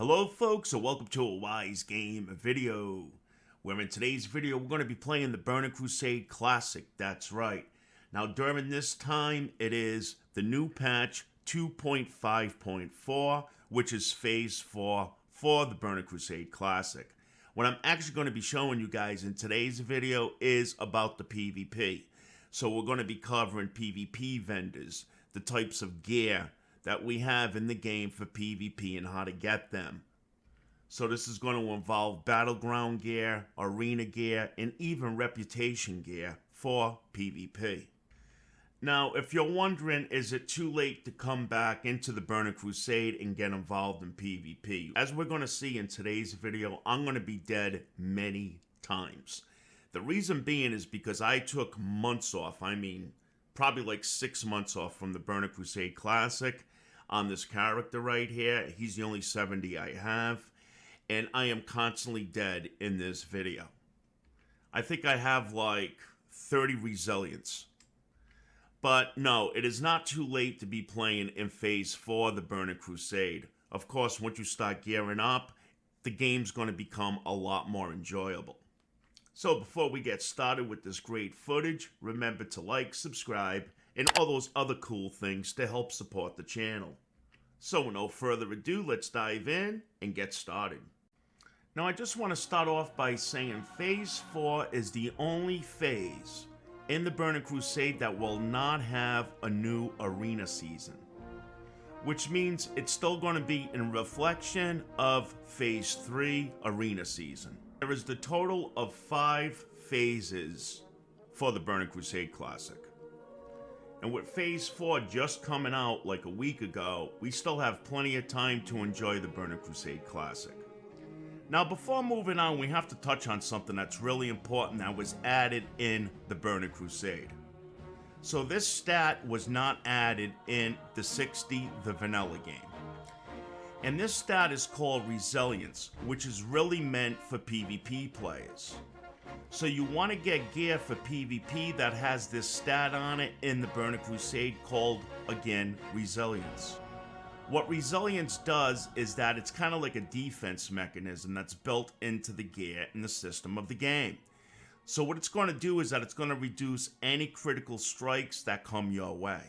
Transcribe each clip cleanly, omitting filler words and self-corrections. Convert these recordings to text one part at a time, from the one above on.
Hello folks, and welcome to a Wise Game video, where in today's video we're going to be playing the Burning Crusade Classic. That's right. Now during this time it is the new patch 2.5.4, which is phase 4 for the Burning Crusade Classic. What I'm actually going to be showing you guys in today's video is about the PvP. So we're going to be covering PvP vendors, the types of gear that we have in the game for PvP and how to get them. So this is going to involve battleground gear, arena gear, and even reputation gear for PvP. Now, if you're wondering, is it too late to come back into the Burning Crusade and get involved in PvP? As we're going to see in today's video, I'm going to be dead many times. The reason being is because I took months off. I mean, probably like 6 months off from the Burning Crusade Classic on this character right here. He's the only 70 I have, and I am constantly dead in this video. I think I have like 30 resilience. But no, it is not too late to be playing in Phase 4 of the Burning Crusade. Of course, once you start gearing up, the game's going to become a lot more enjoyable. So before we get started with this great footage, remember to like, subscribe, and all those other cool things to help support the channel. So with no further ado, let's dive in and get started. Now I just want to start off by saying Phase 4 is the only phase in the Burning Crusade that will not have a new arena season. Which means it's still going to be in reflection of Phase 3 arena season. There is the total of 5 phases for the Burning Crusade Classic. And with Phase 4 just coming out like a week ago, we still have plenty of time to enjoy the Burning Crusade Classic. Now before moving on, we have to touch on something that's really important that was added in the Burning Crusade. So this stat was not added in the 60, the vanilla game. And this stat is called resilience, which is really meant for PvP players. So you want to get gear for PvP that has this stat on it in the Burning Crusade called, again, resilience. What resilience does is that it's kind of like a defense mechanism that's built into the gear and the system of the game. So what it's going to do is that it's going to reduce any critical strikes that come your way.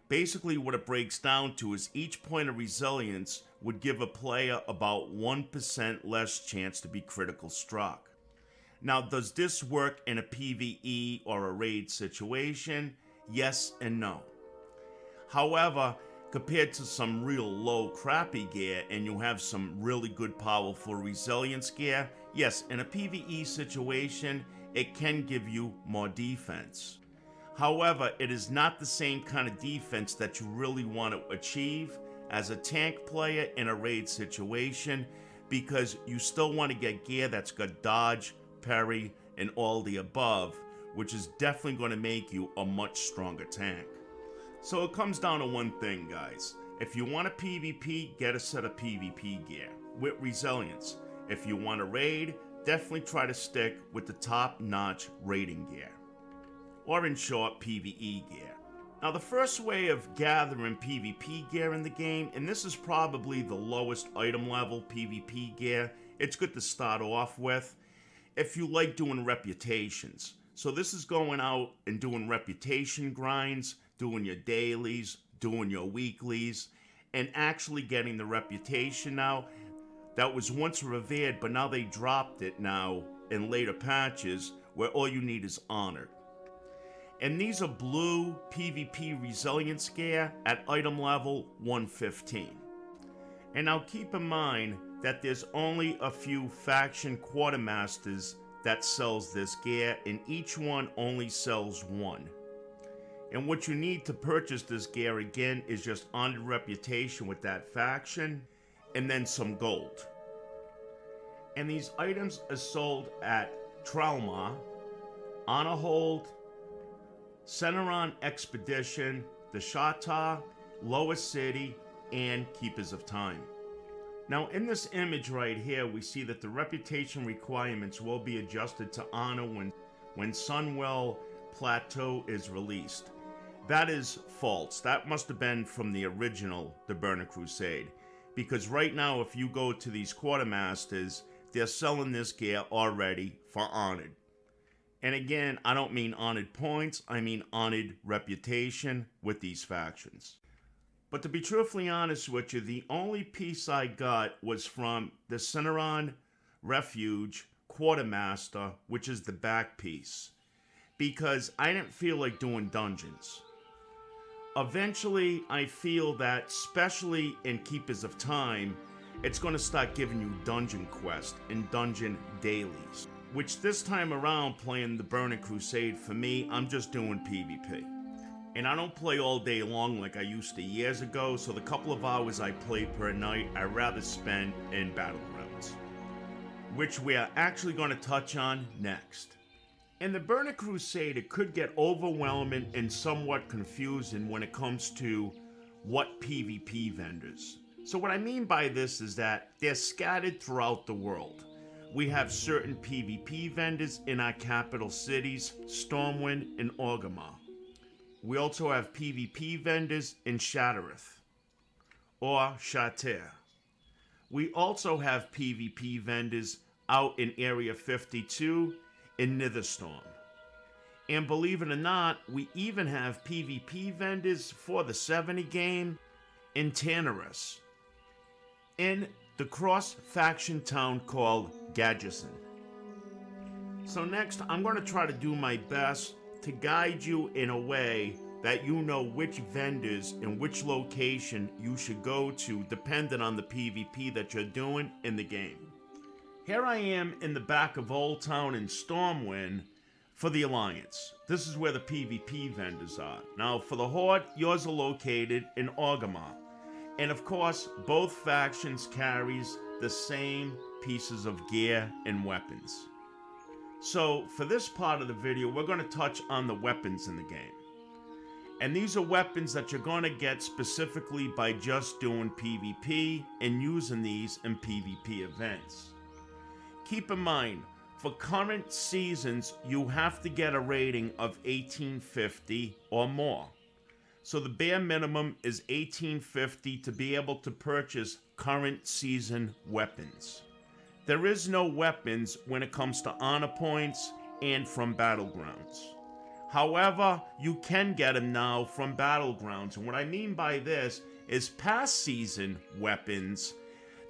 Basically what it breaks down to is each point of resilience would give a player about 1% less chance to be critical struck. Now, does this work in a PvE or a raid situation? Yes and no. However, compared to some real low crappy gear and you have some really good powerful resilience gear, yes, in a PvE situation, it can give you more defense. However, it is not the same kind of defense that you really want to achieve as a tank player in a raid situation, because you still want to get gear that's got dodge, parry, and all the above, which is definitely going to make you a much stronger tank. So it comes down to one thing, guys. If you want a PvP, get a set of PvP gear with resilience. If you want to raid, definitely try to stick with the top-notch raiding gear. Or in short, PvE gear. Now the first way of gathering PvP gear in the game, and this is probably the lowest item level PvP gear, it's good to start off with, if you like doing reputations. So this is going out and doing reputation grinds, doing your dailies, doing your weeklies, and actually getting the reputation now. That was once revered, but now they dropped it now in later patches where all you need is honor. And these are blue PvP resilience gear at item level 115. And now keep in mind that there's only a few faction quartermasters that sells this gear, and each one only sells one. And what you need to purchase this gear again is just honor reputation with that faction, and then some gold. And these items are sold at Trauma, Honor Hold, Centeron Expedition, the Shata, Lower City, and Keepers of Time. Now in this image right here, we see that the reputation requirements will be adjusted to honor when Sunwell Plateau is released. That is false. That must have been from the original The Burning Crusade. because right now if you go to these quartermasters, they're selling this gear already for honored. And again, I don't mean honored points, I mean honored reputation with these factions. But to be truthfully honest with you, the only piece I got was from the Cineron Refuge Quartermaster, which is the back piece, because I didn't feel like doing dungeons. Eventually, I feel that, especially in Keepers of Time, it's going to start giving you dungeon quests and dungeon dailies. Which this time around, playing the Burning Crusade, for me, I'm just doing PvP. And I don't play all day long like I used to years ago, so the couple of hours I play per night, I'd rather spend in Battlegrounds, which we are actually going to touch on next. In the Burning Crusade, it could get overwhelming and somewhat confusing when it comes to what PvP vendors. So what I mean by this is that they're scattered throughout the world. We have certain PvP vendors in our capital cities, Stormwind and Orgrimmar. We also have PvP vendors in Shattereth, or Shatter. We also have PvP vendors out in Area 52 in Nitherstorm. And believe it or not, we even have PvP vendors for the 70 game in Tannerus, in the cross-faction town called Gadgeson. So next, I'm going to try to do my best to guide you in a way that you know which vendors and which location you should go to depending on the PvP that you're doing in the game. Here I am in the back of Old Town in Stormwind for the Alliance. This is where the PvP vendors are. Now for the Horde, yours are located in Orgrimmar. And of course, both factions carries the same pieces of gear and weapons. So for this part of the video, we're going to touch on the weapons in the game. And these are weapons that you're going to get specifically by just doing PvP and using these in PvP events. Keep in mind, for current seasons, you have to get a rating of 1850 or more. So the bare minimum is 1850 to be able to purchase current season weapons. There is no weapons when it comes to honor points and from Battlegrounds. However, you can get them now from Battlegrounds. And what I mean by this is past season weapons,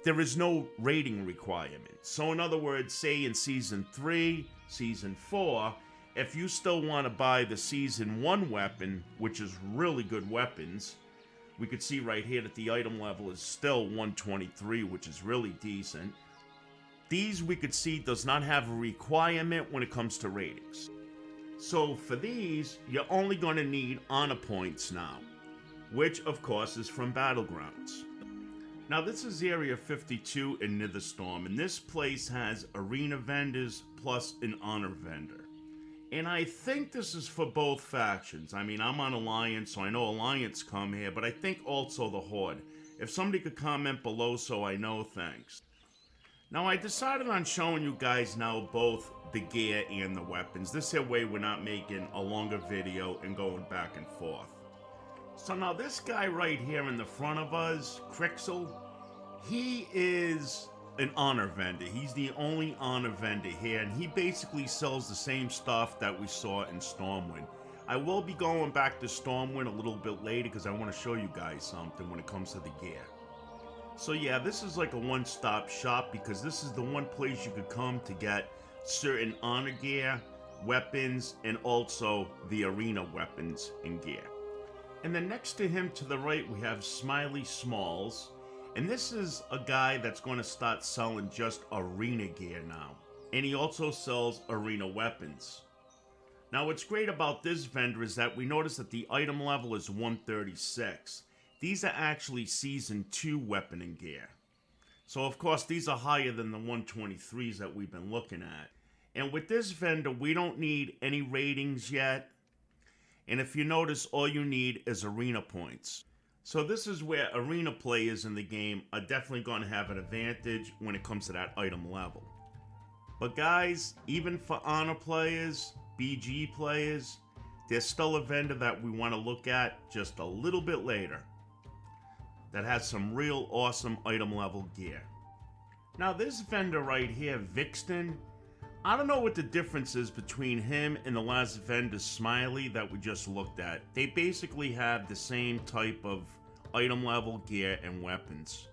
there is no rating requirement. So in other words, say in Season 3, Season 4, if you still want to buy the Season 1 weapon, which is really good weapons, we could see right here that the item level is still 123, which is really decent. These we could see does not have a requirement when it comes to ratings. So for these, you're only going to need honor points now, which of course is from Battlegrounds. Now this is Area 52 in Nitherstorm, and this place has arena vendors plus an honor vendor. And I think this is for both factions. I mean, I'm on Alliance, so I know Alliance come here, but I think also the Horde. If somebody could comment below so I know, thanks. Now I decided on showing you guys now both the gear and the weapons. This way we're not making a longer video and going back and forth. So now this guy right here in the front of us, Crixel, he is an honor vendor. He's the only honor vendor here, and he basically sells the same stuff that we saw in Stormwind. I will be going back to Stormwind a little bit later because I want to show you guys something when it comes to the gear. So yeah, this is like a one-stop shop because this is the one place you could come to get certain honor gear, weapons, and also the arena weapons and gear. And then next to him to the right, we have Smiley Smalls. And this is a guy that's going to start selling just arena gear now. And he also sells arena weapons. Now what's great about this vendor is that we notice that the item level is 136. These are actually Season 2 weapon and gear. So of course these are higher than the 123s that we've been looking at. And with this vendor, we don't need any ratings yet. And if you notice, all you need is arena points. So this is where arena players in the game are definitely going to have an advantage when it comes to that item level. But guys, even for honor players, BG players, there's still a vendor that we want to look at just a little bit later. that has some real awesome item level gear. Now this vendor right here, Vixton, I don't know what the difference is between him and the last vendor, Smiley, that we just looked at. They basically have the same type of item level gear and weapons.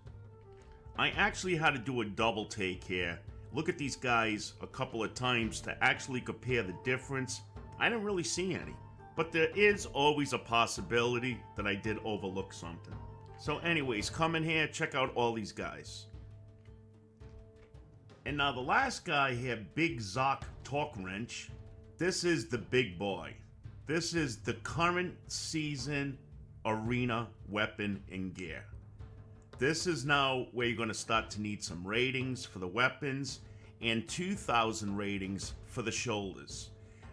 I actually had to do a double take here. Look at these guys a couple of times to actually compare the difference. I didn't really see any, but there is always a possibility that I did overlook something. So anyways, come in here, check out all these guys. And now the last guy here, Big Zoc Torque Wrench, this is the big boy. This is the current season arena weapon and gear. This is now where you're going to start to need some ratings for the weapons and 2,000 ratings for the shoulders.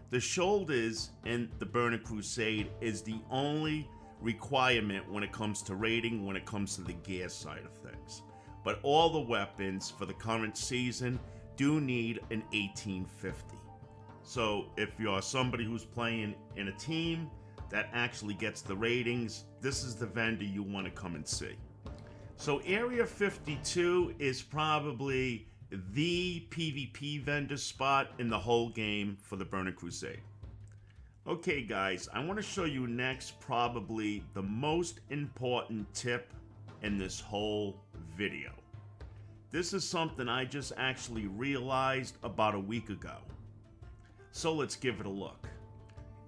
The shoulders in the Burning Crusade is the only requirement when it comes to rating, when it comes to the gear side of things. But all the weapons for the current season do need an 1850. So if you're somebody who's playing in a team that actually gets the ratings, this is the vendor you want to come and see. So Area 52 is probably the PvP vendor spot in the whole game for the Burning Crusade. Okay guys, I want to show you next probably the most important tip in this whole video. This is something I just actually realized about a week ago. So let's give it a look.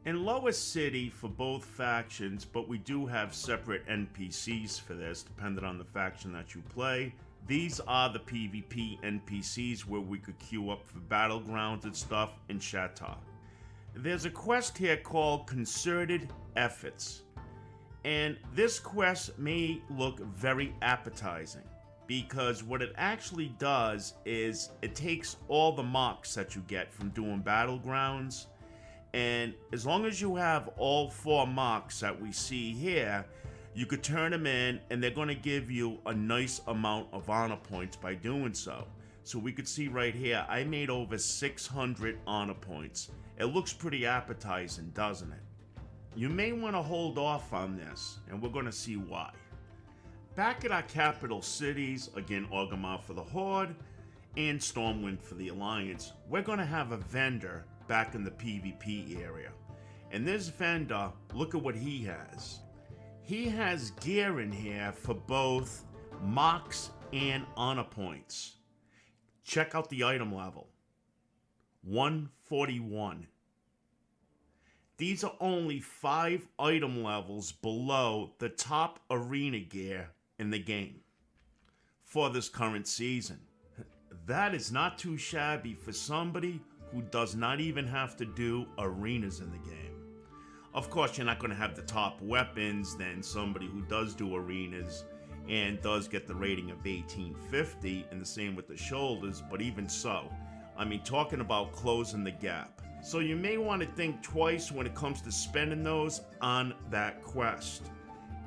In Lower City for both factions, but we do have separate NPCs for this depending on the faction that you play. These are the PvP NPCs where we could queue up for battlegrounds and stuff in Shatar. There's a quest here called Concerted Efforts. And this quest may look very appetizing because what it actually does is it takes all the mocks that you get from doing battlegrounds, and as long as you have all 4 mocks that we see here, you could turn them in and they're going to give you a nice amount of honor points by doing so. So we could see right here, I made over 600 honor points. It looks pretty appetizing, doesn't it? You may want to hold off on this, and we're going to see why. Back at our capital cities, again Orgrimmar for the Horde, and Stormwind for the Alliance, we're going to have a vendor back in the PvP area. And this vendor, look at what he has. He has gear in here for both mocks and honor points. Check out the item level. 141. These are only 5 item levels below the top arena gear in the game for this current season. That is not too shabby for somebody who does not even have to do arenas in the game. Of course, you're not going to have the top weapons than somebody who does do arenas and does get the rating of 1850, and the same with the shoulders, but even so, I mean, talking about closing the gap. So you may want to think twice when it comes to spending those on that quest.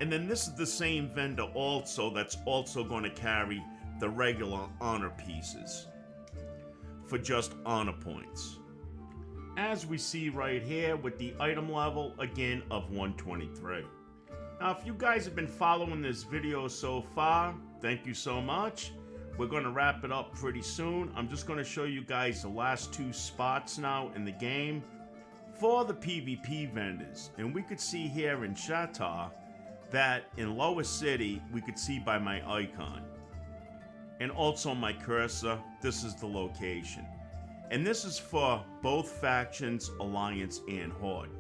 And then this is the same vendor also that's also going to carry the regular honor pieces for just honor points. As we see right here with the item level, again, of 123. Now, if you guys have been following this video so far, thank you so much. We're going to wrap it up pretty soon. I'm just going to show you guys the last 2 spots now in the game for the PvP vendors. And we could see here in Shatar that in Lower City, we could see by my icon. And also my cursor, this is the location. And this is for both factions, Alliance and Horde.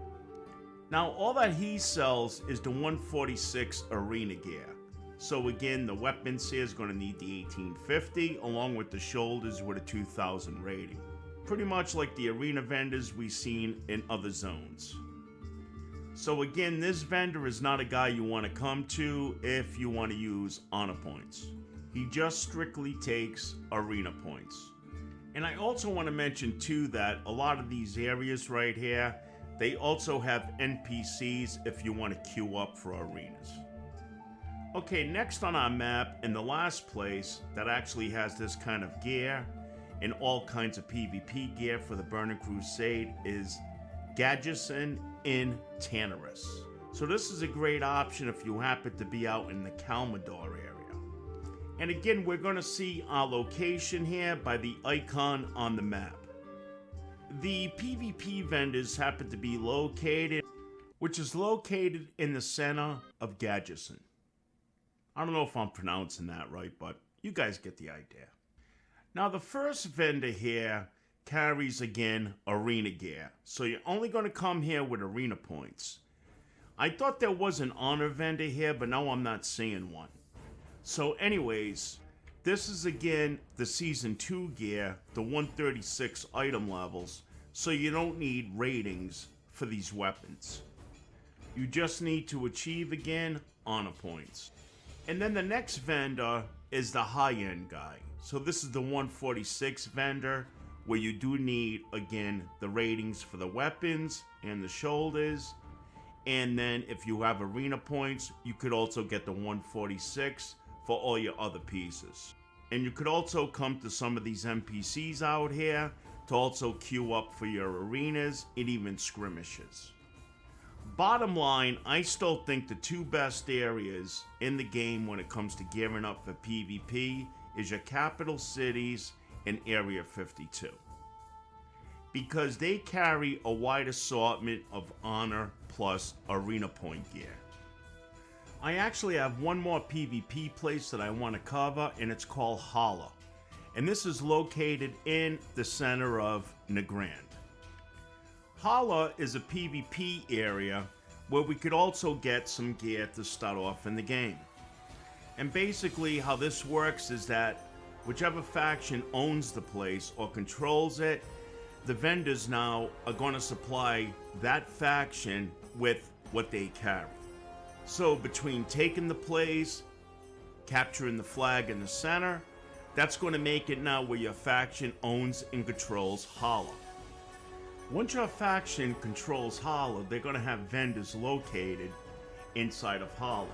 Now, all that he sells is the 146 arena gear. So again, the weapons here is going to need the 1850 along with the shoulders with a 2000 rating. Pretty much like the arena vendors we've seen in other zones. So again, this vendor is not a guy you want to come to if you want to use honor points. He just strictly takes arena points. And I also want to mention too that a lot of these areas right here, they also have NPCs if you want to queue up for arenas. Okay, next on our map, in the last place that actually has this kind of gear and all kinds of PvP gear for the Burning Crusade is Gadgeson in Tannerus. So this is a great option if you happen to be out in the Calmador area. And again, we're going to see our location here by the icon on the map. The PvP vendors happen to be located, which is located in the center of Gadgeson. I don't know if I'm pronouncing that right, but you guys get the idea. Now the first vendor here carries, again, arena gear. So you're only going to come here with arena points. I thought there was an honor vendor here, but now I'm not seeing one. So anyways, this is again the Season 2 gear, the 136 item levels, so you don't need ratings for these weapons. You just need to achieve, again, honor points. And then the next vendor is the high-end guy. So this is the 146 vendor, where you do need, again, the ratings for the weapons and the shoulders. And then if you have arena points, you could also get the 146 for all your other pieces. And you could also come to some of these NPCs out here to also queue up for your arenas and even skirmishes. Bottom line, I still think the two best areas in the game when it comes to gearing up for PvP is your capital cities and Area 52. Because they carry a wide assortment of honor plus arena point gear. I actually have one more PvP place that I want to cover, and it's called Holla. And this is located in the center of Nagrand. Holla is a PvP area where we could also get some gear to start off in the game. And basically how this works is that whichever faction owns the place or controls it, the vendors now are going to supply that faction with what they carry. So between taking the place, capturing the flag in the center, that's going to make it now where your faction owns and controls Holla. Once your faction controls Holla, they're going to have vendors located inside of Holla.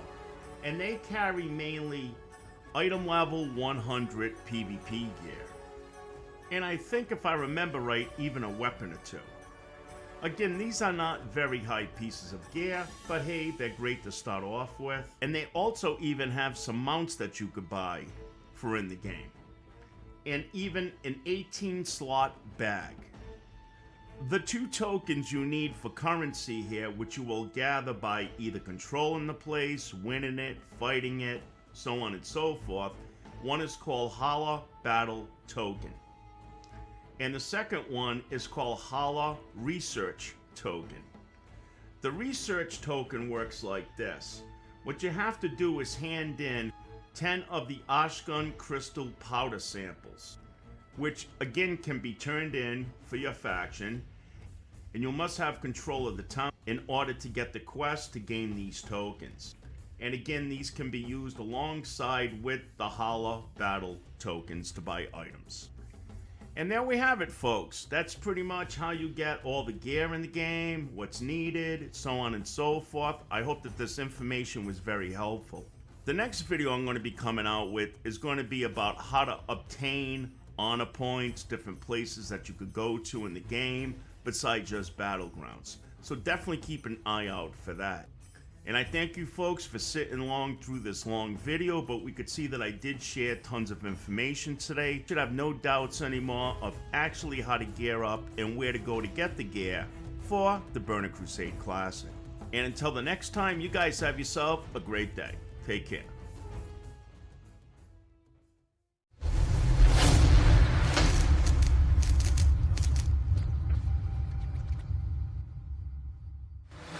And they carry mainly item level 100 PvP gear. And I think if I remember right, even a weapon or two. Again, these are not very high pieces of gear, but hey, they're great to start off with. And they also even have some mounts that you could buy for in the game. And even an 18-slot bag. The two tokens you need for currency here, which you will gather by either controlling the place, winning it, fighting it, so on and so forth. One is called Holla Battle Token. And the second one is called Holla Research Token. The Research Token works like this. What you have to do is hand in 10 of the Ashgun Crystal Powder samples, which again can be turned in for your faction, and you must have control of the town in order to get the quest to gain these tokens. And again, these can be used alongside with the Holla Battle Tokens to buy items. And there we have it, folks. That's pretty much how you get all the gear in the game, what's needed, so on and so forth. I hope that this information was very helpful. The next video I'm going to be coming out with is going to be about how to obtain honor points, different places that you could go to in the game, besides just battlegrounds. So definitely keep an eye out for that. And I thank you folks for sitting along through this long video, but we could see that I did share tons of information today. You should have no doubts anymore of actually how to gear up and where to go to get the gear for the Burning Crusade Classic. And until the next time, you guys have yourself a great day. Take care.